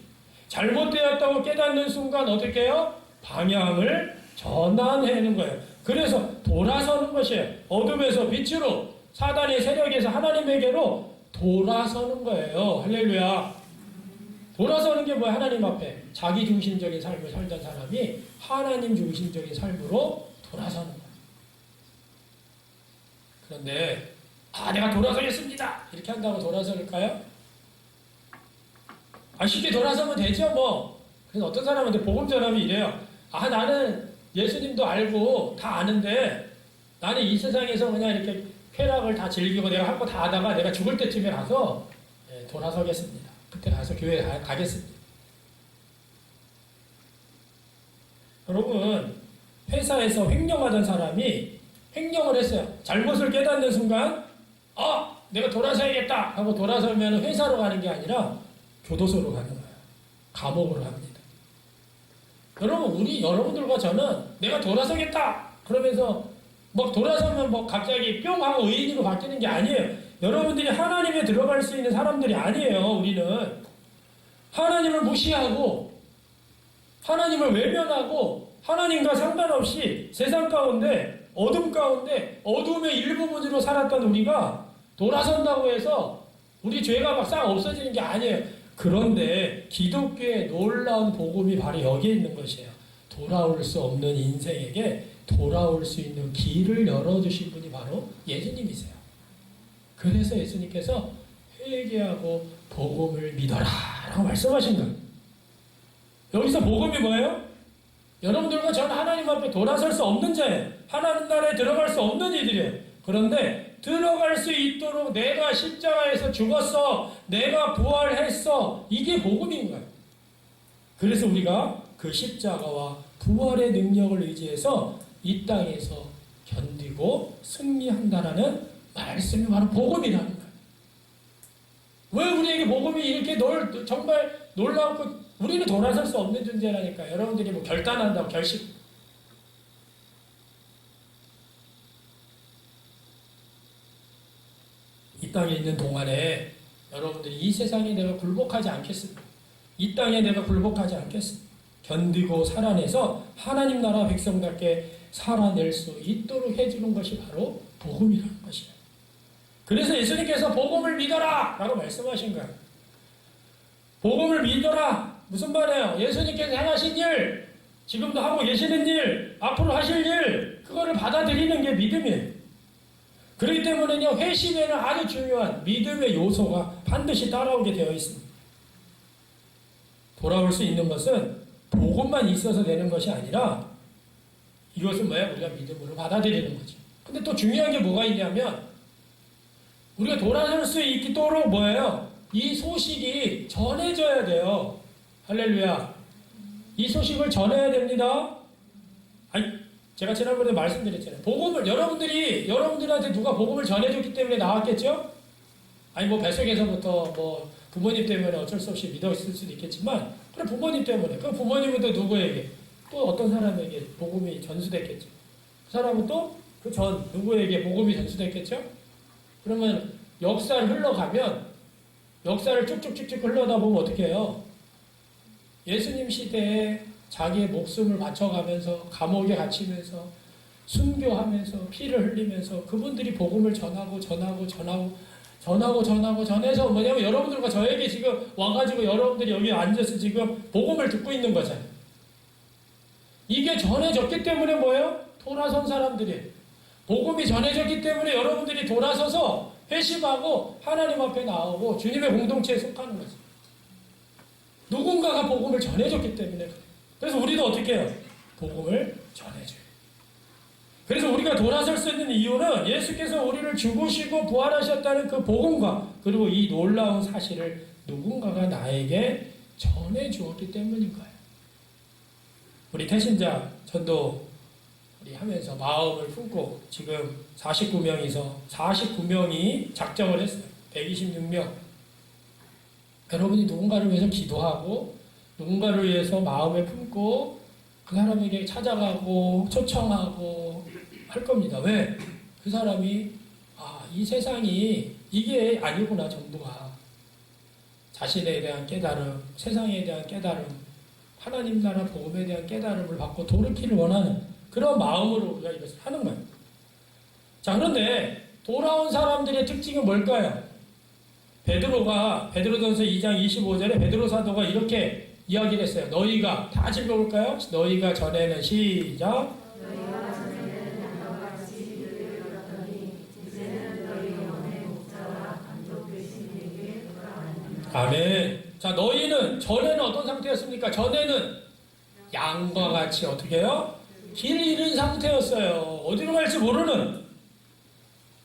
잘못되었다고 깨닫는 순간 어떻게 해요? 방향을 전환하는 거예요. 그래서 돌아서는 것이에요. 어둠에서 빛으로 사단의 세력에서 하나님에게로 돌아서는 거예요. 할렐루야. 돌아서는 게 뭐야? 하나님 앞에 자기중심적인 삶을 살던 사람이 하나님 중심적인 삶으로 돌아서는 거예요. 그런데 내가 돌아서겠습니다. 이렇게 한다고 돌아설까요? 쉽게 돌아서면 되죠, 뭐. 그래서 어떤 사람한테 복음 전하면 이래요. 나는 예수님도 알고 다 아는데 나는 이 세상에서 그냥 이렇게 쾌락을 다 즐기고 내가 할 거 다 하다가 내가 죽을 때쯤에 가서 돌아서겠습니다. 그때 가서 교회 가겠습니다. 여러분, 회사에서 횡령하던 사람이 횡령을 했어요. 잘못을 깨닫는 순간 내가 돌아서야겠다 하고 돌아서면 회사로 가는 게 아니라 교도소로 가는 거예요. 감옥으로 갑니다. 여러분, 여러분들과 저는 내가 돌아서겠다 그러면서 막 돌아서면 갑자기 뿅 하고 의인으로 바뀌는 게 아니에요. 여러분들이 하나님에 들어갈 수 있는 사람들이 아니에요. 우리는 하나님을 무시하고 하나님을 외면하고 하나님과 상관없이 세상 가운데 어둠 가운데 어둠의 일부분으로 살았던 우리가 돌아선다고 해서 우리 죄가 막 싹 없어지는 게 아니에요. 그런데 기독교의 놀라운 복음이 바로 여기에 있는 것이에요. 돌아올 수 없는 인생에게 돌아올 수 있는 길을 열어주신 분이 바로 예수님이세요. 그래서 예수님께서 회개하고 복음을 믿어라 라고 말씀하신 거예요. 여기서 복음이 뭐예요? 여러분들과 저는 하나님 앞에 돌아설 수 없는 자예요. 하나님 나라에 들어갈 수 없는 이들이에요. 그런데 들어갈 수 있도록 내가 십자가에서 죽었어, 내가 부활했어, 이게 복음인 거예요. 그래서 우리가 그 십자가와 부활의 능력을 의지해서 이 땅에서 견디고 승리한다라는 말씀이 바로 복음이라는 거예요. 왜 우리에게 복음이 이렇게 정말 놀라웠고, 우리는 돌아설 수 없는 존재라니까. 여러분들이 뭐 결단한다고 결심. 이 땅에 있는 동안에 여러분들이 이 세상에 내가 굴복하지 않겠습니다. 이 땅에 내가 굴복하지 않겠습니다. 견디고 살아내서 하나님 나라 백성답게 살아낼 수 있도록 해주는 것이 바로 복음이라는 것이에요. 그래서 예수님께서 복음을 믿어라 라고 말씀하신 거예요. 복음을 믿어라. 무슨 말이에요? 예수님께서 행하신 일, 지금도 하고 계시는 일, 앞으로 하실 일, 그거를 받아들이는 게 믿음이에요. 그렇기 때문에요, 회심에는 아주 중요한 믿음의 요소가 반드시 따라오게 되어 있습니다. 돌아올 수 있는 것은 복음만 있어서 되는 것이 아니라 이것은 뭐야? 우리가 믿음으로 받아들이는 거지. 근데 또 중요한 게 뭐가 있냐면 우리가 돌아설 수 있도록 뭐예요? 이 소식이 전해져야 돼요. 할렐루야. 이 소식을 전해야 됩니다. 아니, 제가 지난번에 말씀드렸잖아요. 복음을, 여러분들한테 누가 복음을 전해줬기 때문에 나왔겠죠? 아니, 뭐, 뱃속에서부터 뭐, 부모님 때문에 어쩔 수 없이 믿었을 수도 있겠지만, 그래, 부모님 때문에. 그 부모님은 또 누구에게? 또 어떤 사람에게 복음이 전수됐겠죠? 그 사람은 또 그 누구에게 복음이 전수됐겠죠? 그러면 역사를 흘러가면, 역사를 쭉쭉쭉쭉 흘러다 보면 어떻게 해요? 예수님 시대에 자기의 목숨을 바쳐가면서 감옥에 갇히면서 순교하면서 피를 흘리면서 그분들이 복음을 전해서 뭐냐면 여러분들과 저에게 지금 와가지고 여러분들이 여기 앉아서 지금 복음을 듣고 있는 거잖아요. 이게 전해졌기 때문에 뭐예요? 돌아선 사람들이 복음이 전해졌기 때문에 여러분들이 돌아서서 회심하고 하나님 앞에 나오고 주님의 공동체에 속하는 거죠. 누군가가 복음을 전해줬기 때문에 그래요. 그래서 우리도 어떻게 해요? 복음을 전해줘요. 그래서 우리가 돌아설 수 있는 이유는 예수께서 우리를 죽으시고 부활하셨다는 그 복음과 그리고 이 놀라운 사실을 누군가가 나에게 전해주었기 때문인 거예요. 우리 태신자 전도 우리 하면서 마음을 품고 지금 49명이 작정을 했어요. 126명. 여러분이 누군가를 위해서 기도하고 누군가를 위해서 마음을 품고 그 사람에게 찾아가고 초청하고 할 겁니다. 왜? 그 사람이 이 세상이 이게 아니구나 전부가. 자신에 대한 깨달음, 세상에 대한 깨달음, 하나님 나라 복음에 대한 깨달음을 받고 돌이키를 원하는 그런 마음으로 우리가 이것을 하는 거예요. 자, 그런데 돌아온 사람들의 특징은 뭘까요? 베드로전서 2장 25절에 베드로 사도가 이렇게 이야기를 했어요. 너희가 다 같이 읽어볼까요? 너희가 전에는 시작. 너희가 전에는 양과 같이 이르게 들었더니 이제는 너희 영혼의 목자와 감독 되신 이에게 돌아가느니라. 아멘. 자, 너희는 전에는 어떤 상태였습니까? 전에는 양과 같이 어떻게 해요? 길 잃은 상태였어요. 어디로 갈지 모르는,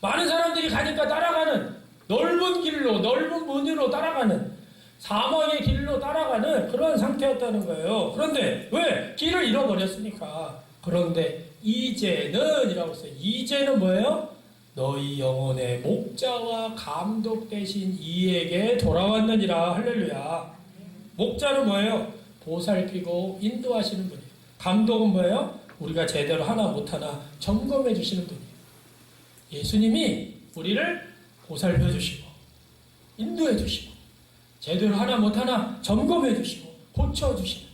많은 사람들이 가니까 따라가는, 넓은 길로, 넓은 문으로 따라가는, 사망의 길로 따라가는 그런 상태였다는 거예요. 그런데 왜? 길을 잃어버렸으니까. 그런데 이제는 이라고 했어요. 이제는 뭐예요? 너희 영혼의 목자와 감독 되신 이에게 돌아왔느니라. 할렐루야. 목자는 뭐예요? 보살피고 인도하시는 분이에요. 감독은 뭐예요? 우리가 제대로 하나 못하나 점검해 주시는 분이에요. 예수님이 우리를 보살펴 주시고 인도해 주시고 제대로 하나 못하나 점검해 주시고 고쳐 주시는.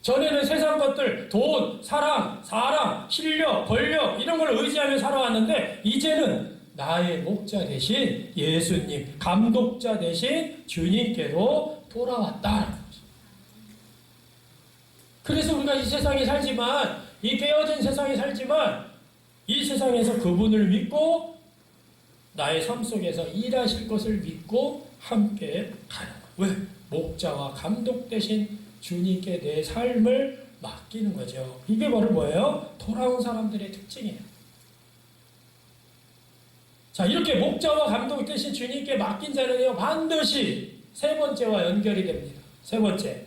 전에는 세상 것들, 돈, 사랑, 실력, 권력 이런 걸 의지하며 살아왔는데 이제는 나의 목자 대신 예수님, 감독자 대신 주님께로 돌아왔다는 거죠. 그래서 우리가 이 세상에 살지만, 이 깨어진 세상에 살지만 이 세상에서 그분을 믿고 나의 삶 속에서 일하실 것을 믿고 함께 가는 거예요. 왜? 목자와 감독 대신 주님께 내 삶을 맡기는 거죠. 이게 바로 뭐예요? 돌아온 사람들의 특징이에요. 자, 이렇게 목자와 감독 대신 주님께 맡긴 자는요, 반드시 세 번째와 연결이 됩니다. 세 번째,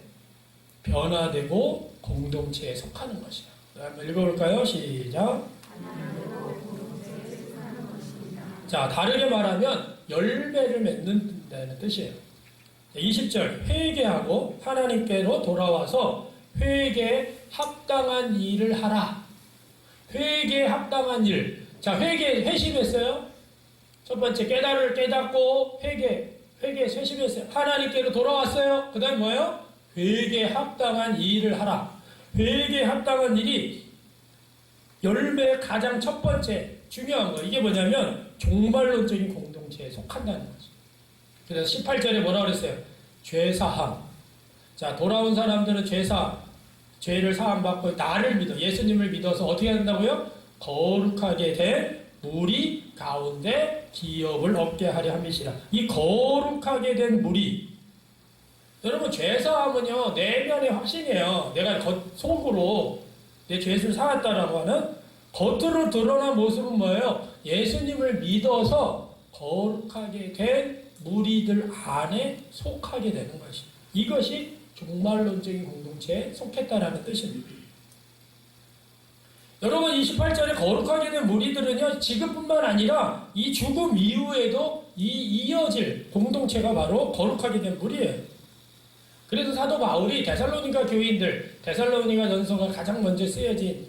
변화되고 공동체에 속하는 것이야. 한번 읽어볼까요? 시작. 자, 다르게 말하면 열매를 맺는다는 뜻이에요. 20절, 회개하고 하나님께로 돌아와서 회개에 합당한 일을 하라. 회개에 합당한 일. 자, 회심했어요? 첫 번째, 깨닫고 회심했어요. 하나님께로 돌아왔어요. 그 다음에 뭐예요? 회개에 합당한 일을 하라. 회개에 합당한 일이 열매의 가장 첫 번째 중요한 거. 이게 뭐냐면 종말론적인 공동체에 속한다는 거죠. 그래서 18절에 뭐라 그랬어요? 죄사함. 자, 돌아온 사람들은 죄를 사함받고 나를 믿어, 예수님을 믿어서 어떻게 한다고요? 거룩하게 된 무리 가운데 기업을 얻게 하려 함이시라. 이 거룩하게 된 무리, 여러분, 죄사함은요, 내면의 확신이에요. 내가 속으로 내 죄를 사왔다라고 하는 겉으로 드러난 모습은 뭐예요? 예수님을 믿어서 거룩하게 된 무리들 안에 속하게 되는 것이. 이것이 종말론적인 공동체에 속했다라는 뜻입니다. 여러분, 28절에 거룩하게 된 무리들은요, 지금뿐만 아니라 이 죽음 이후에도 이어질 공동체가 바로 거룩하게 된 무리예요. 그래서 사도 바울이 데살로니가 교인들, 데살로니가 전서가 가장 먼저 쓰여진,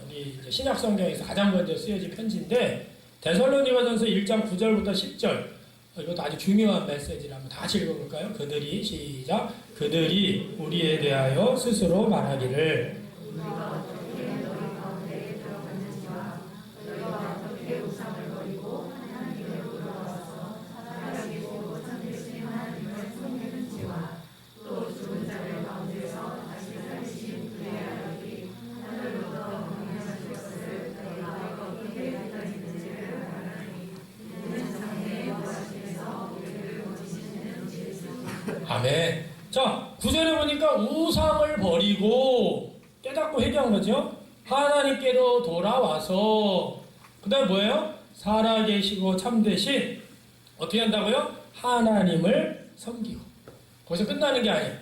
우리 신약 성경에서 가장 먼저 쓰여진 편지인데, 데살로니가 전서 1장 9절부터 10절, 이것도 아주 중요한 메시지를 한번 다시 읽어볼까요? 시작. 그들이 우리에 대하여 스스로 말하기를, 아멘. 자, 9절에 보니까 우상을 버리고 깨닫고 회개한 거죠. 하나님께로 돌아와서, 그 다음에 뭐예요? 살아계시고 참되신, 어떻게 한다고요? 하나님을 섬기고. 거기서 끝나는 게 아니에요.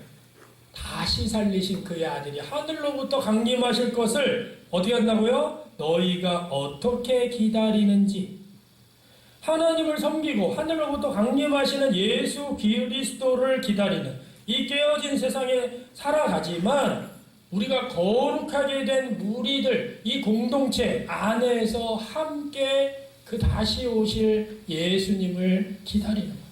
다시 살리신 그의 아들이 하늘로부터 강림하실 것을 어떻게 한다고요? 너희가 어떻게 기다리는지. 하나님을 섬기고 하늘로부터 강림하시는 예수 그리스도를 기다리는 이 깨어진 세상에 살아가지만, 우리가 거룩하게 된 무리들, 이 공동체 안에서 함께 그 다시 오실 예수님을 기다리는 거예요.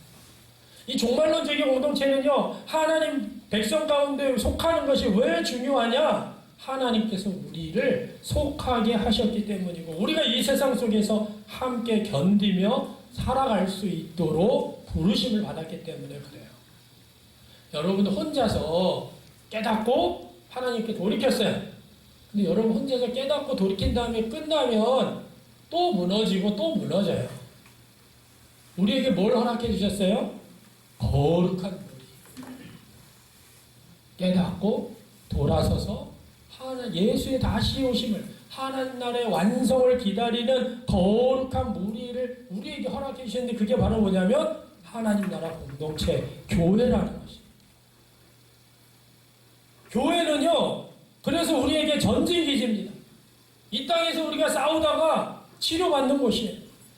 이 종말론적인 공동체는요, 하나님 백성 가운데 속하는 것이 왜 중요하냐? 하나님께서 우리를 속하게 하셨기 때문이고, 우리가 이 세상 속에서 함께 견디며 살아갈 수 있도록 부르심을 받았기 때문에 그래요. 여러분 혼자서 깨닫고 하나님께 돌이켰어요. 근데 여러분 혼자서 깨닫고 돌이킨 다음에 끝나면 또 무너지고 또 무너져요. 우리에게 뭘 허락해 주셨어요? 거룩한 무리. 깨닫고 돌아서서 예수의 다시 오심을, 하나님 나라의 완성을 기다리는 거룩한 무리를 우리에게 허락해 주셨는데, 그게 바로 뭐냐면 하나님 나라 공동체, 교회라는 것입니다. 교회는요, 그래서 우리에게 전진기지입니다. 이 땅에서 우리가 싸우다가 치료받는 곳이에요.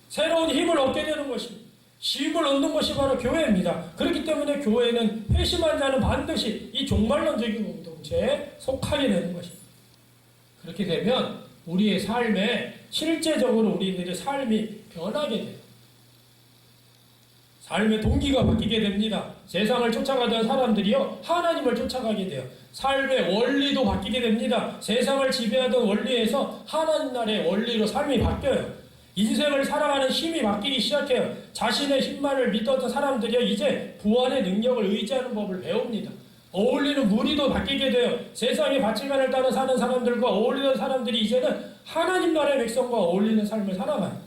새로운 힘을 얻게 되는 것입니다. 힘을 얻는 것이 바로 교회입니다. 그렇기 때문에 교회는 회심한 자는 반드시 이 종말론적인 공동체에 속하게 되는 것입니다. 그렇게 되면 우리의 삶에 실제적으로 우리들의 삶이 변하게 돼요. 삶의 동기가 바뀌게 됩니다. 세상을 쫓아가던 사람들이요, 하나님을 쫓아가게 돼요. 삶의 원리도 바뀌게 됩니다. 세상을 지배하던 원리에서 하나님 나라의 원리로 삶이 바뀌어요. 인생을 살아가는 힘이 바뀌기 시작해요. 자신의 힘만을 믿었던 사람들이요, 이제 부활의 능력을 의지하는 법을 배웁니다. 어울리는 무리도 바뀌게 돼요. 세상의 가치관을 따라 사는 사람들과 어울리는 사람들이 이제는 하나님 나라의 백성과 어울리는 삶을 살아가요.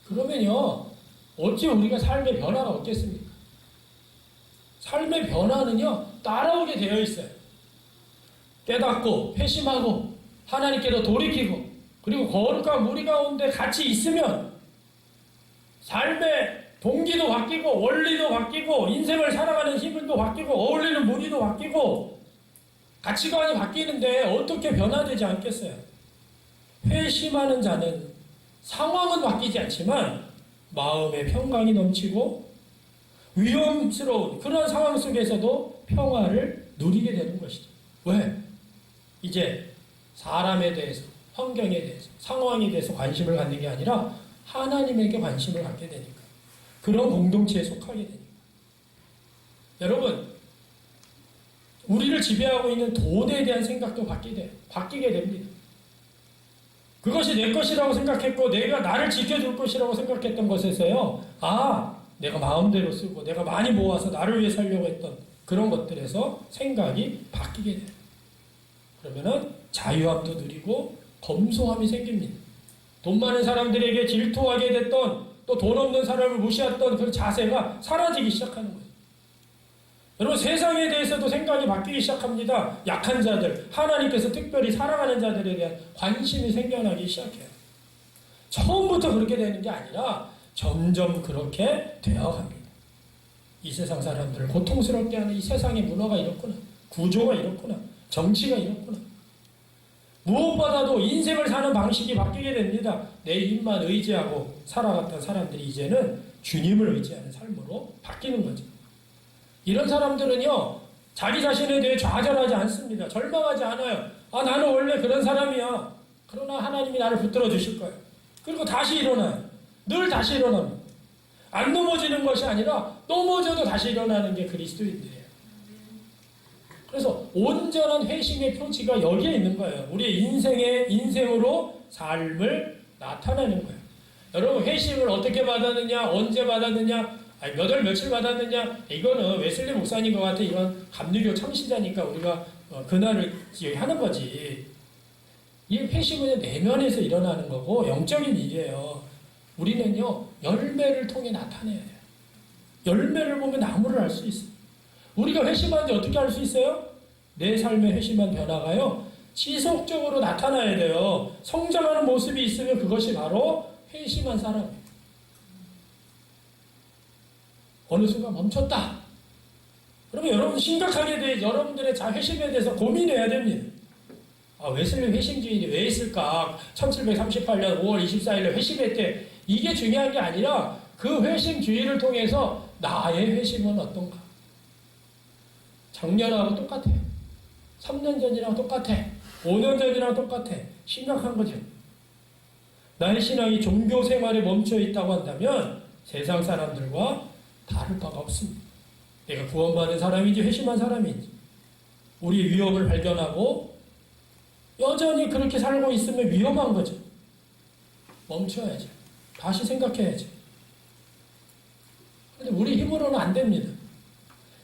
그러면요, 어찌 우리가 삶의 변화가 없겠습니까? 삶의 변화는요, 따라오게 되어 있어요. 깨닫고, 회심하고, 하나님께로 돌이키고, 그리고 거룩한 무리 가운데 같이 있으면, 삶의 동기도 바뀌고, 원리도 바뀌고, 인생을 살아가는 힘도 바뀌고, 어울리는 무리도 바뀌고, 가치관이 바뀌는데 어떻게 변화되지 않겠어요? 회심하는 자는 상황은 바뀌지 않지만, 마음의 평강이 넘치고, 위험스러운 그런 상황 속에서도 평화를 누리게 되는 것이죠. 왜? 이제 사람에 대해서, 환경에 대해서, 상황에 대해서 관심을 갖는 게 아니라 하나님에게 관심을 갖게 되니까. 그런 공동체에 속하게 되니까. 여러분, 우리를 지배하고 있는 돈에 대한 생각도 바뀌게 됩니다. 그것이 내 것이라고 생각했고 내가 나를 지켜줄 것이라고 생각했던 것에서요. 내가 마음대로 쓰고 내가 많이 모아서 나를 위해 살려고 했던 그런 것들에서 생각이 바뀌게 돼요. 그러면은 자유함도 누리고 검소함이 생깁니다. 돈 많은 사람들에게 질투하게 됐던 또 돈 없는 사람을 무시했던 그 자세가 사라지기 시작하는 거예요. 여러분 세상에 대해서도 생각이 바뀌기 시작합니다. 약한 자들, 하나님께서 특별히 사랑하는 자들에 대한 관심이 생겨나기 시작해요. 처음부터 그렇게 되는 게 아니라 점점 그렇게 되어갑니다. 이 세상 사람들을 고통스럽게 하는 이 세상의 문화가 이렇구나. 구조가 이렇구나. 정치가 이렇구나. 무엇보다도 인생을 사는 방식이 바뀌게 됩니다. 내 힘만 의지하고 살아갔던 사람들이 이제는 주님을 의지하는 삶으로 바뀌는 거죠. 이런 사람들은요, 자기 자신에 대해 좌절하지 않습니다. 절망하지 않아요. 나는 원래 그런 사람이야. 그러나 하나님이 나를 붙들어 주실 거예요. 그리고 다시 일어나요. 늘 다시 일어납니다. 안 넘어지는 것이 아니라 넘어져도 다시 일어나는 게 그리스도인들이에요. 그래서 온전한 회심의 표지가 여기에 있는 거예요. 우리의 인생으로 삶을 나타내는 거예요. 여러분 회심을 어떻게 받았느냐, 언제 받았느냐, 몇 월 며칠 받았느냐, 이거는 웨슬리 목사님 과 같은 이런 감리교 창시자니까 우리가 그날을 기억하는 거지. 이 회심은 내면에서 일어나는 거고 영적인 일이에요. 우리는요 열매를 통해 나타내야 돼요. 열매를 보면 나무를 알 수 있어요. 우리가 회심하는데 어떻게 알 수 있어요? 내 삶의 회심한 변화가요 지속적으로 나타나야 돼요. 성장하는 모습이 있으면 그것이 바로 회심한 사람이에요. 어느 순간 멈췄다. 그러면 여러분 심각하게 여러분들의 회심에 대해서 고민해야 됩니다. 웨슬리 회심주일이 왜 있을까? 1738년 5월 24일에 회심했대. 이게 중요한 게 아니라 그 회심주의를 통해서 나의 회심은 어떤가? 작년하고 똑같아요. 3년 전이랑 똑같아. 5년 전이랑 똑같아. 심각한 거죠. 나의 신앙이 종교 생활에 멈춰 있다고 한다면 세상 사람들과 다를 바가 없습니다. 내가 구원받은 사람인지 회심한 사람인지 우리의 위험을 발견하고 여전히 그렇게 살고 있으면 위험한 거죠. 멈춰야죠. 다시 생각해야죠. 근데 우리 힘으로는 안 됩니다.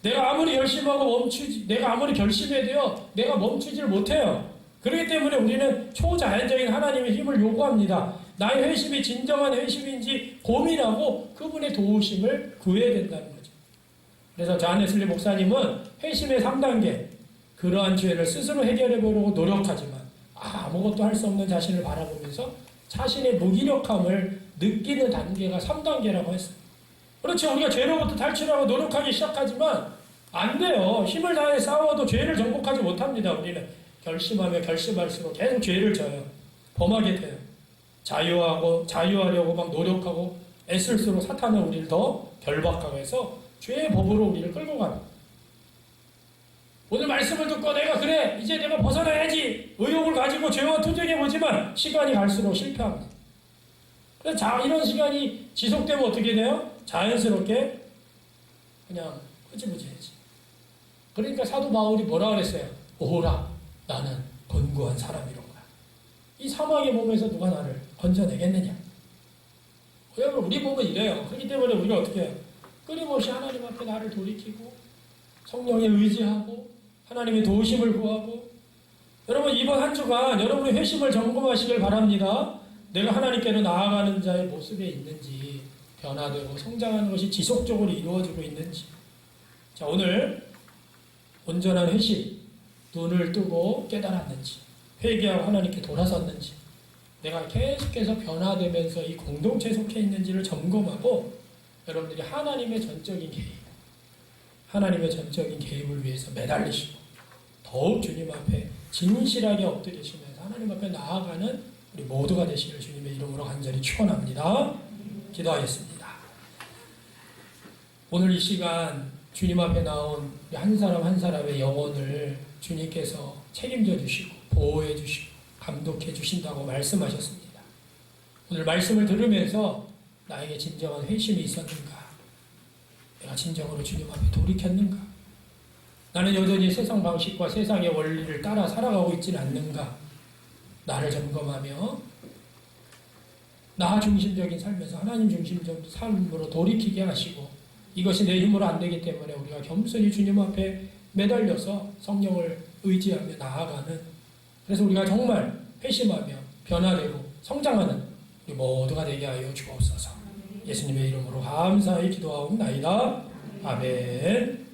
내가 아무리 열심하고 내가 아무리 결심해도요, 내가 멈추질 못해요. 그렇기 때문에 우리는 초자연적인 하나님의 힘을 요구합니다. 나의 회심이 진정한 회심인지 고민하고 그분의 도우심을 구해야 된다는 거죠. 그래서 존 웨슬리 목사님은 회심의 3단계, 그러한 죄를 스스로 해결해 보려고 노력하지만 아무것도 할 수 없는 자신을 바라보면서 자신의 무기력함을 느끼는 단계가 3단계라고 했어요. 그렇죠. 우리가 죄로부터 탈출하고 노력하기 시작하지만 안 돼요. 힘을 다해 싸워도 죄를 정복하지 못합니다. 우리는 결심하면 결심할수록 계속 죄를 져요. 범하게 돼요. 자유하려고 막 노력하고 애쓸수록 사탄은 우리를 더 결박하고 해서 죄의 법으로 우리를 끌고 갑니다. 오늘 말씀을 듣고 내가 이제 내가 벗어나야지 의욕을 가지고 죄와 투쟁해보지만 시간이 갈수록 실패합니다. 그래서 이런 시간이 지속되면 어떻게 돼요? 자연스럽게 그냥 흐지부지해지. 그러니까 사도 바울이 뭐라 그랬어요? 오라 나는 권고한 사람이로구나. 이 사막의 몸에서 누가 나를 건져내겠느냐. 여러분 우리 몸은 이래요. 그렇기 때문에 우리가 어떻게 해요? 끊임없이 하나님 앞에 나를 돌이키고 성령에 의지하고 하나님의 도우심을 구하고. 여러분 이번 한 주간 여러분의 회심을 점검하시길 바랍니다. 내가 하나님께로 나아가는 자의 모습에 있는지, 변화되고 성장하는 것이 지속적으로 이루어지고 있는지. 자, 오늘 온전한 회심, 눈을 뜨고 깨달았는지, 회개하고 하나님께 돌아섰는지, 내가 계속해서 변화되면서 이 공동체에 속해 있는지를 점검하고 여러분들이 하나님의 전적인 개입을 위해서 매달리시고 더욱 주님 앞에 진실하게 엎드리시면서 하나님 앞에 나아가는 우리 모두가 되시길 주님의 이름으로 간절히 축원합니다. 기도하겠습니다. 오늘 이 시간 주님 앞에 나온 한 사람 한 사람의 영혼을 주님께서 책임져 주시고 보호해 주시고 감독해 주신다고 말씀하셨습니다. 오늘 말씀을 들으면서 나에게 진정한 회심이 있었는가? 내가 진정으로 주님 앞에 돌이켰는가? 나는 여전히 세상 방식과 세상의 원리를 따라 살아가고 있지는 않는가? 나를 점검하며 나 중심적인 삶에서 하나님 중심적인 삶으로 돌이키게 하시고 이것이 내 힘으로 안 되기 때문에 우리가 겸손히 주님 앞에 매달려서 성령을 의지하며 나아가는, 그래서 우리가 정말 회심하며 변화되고 성장하는 우리 모두가 되게 하여 주옵소서. 예수님의 이름으로 감사히 기도하옵나이다. 아멘.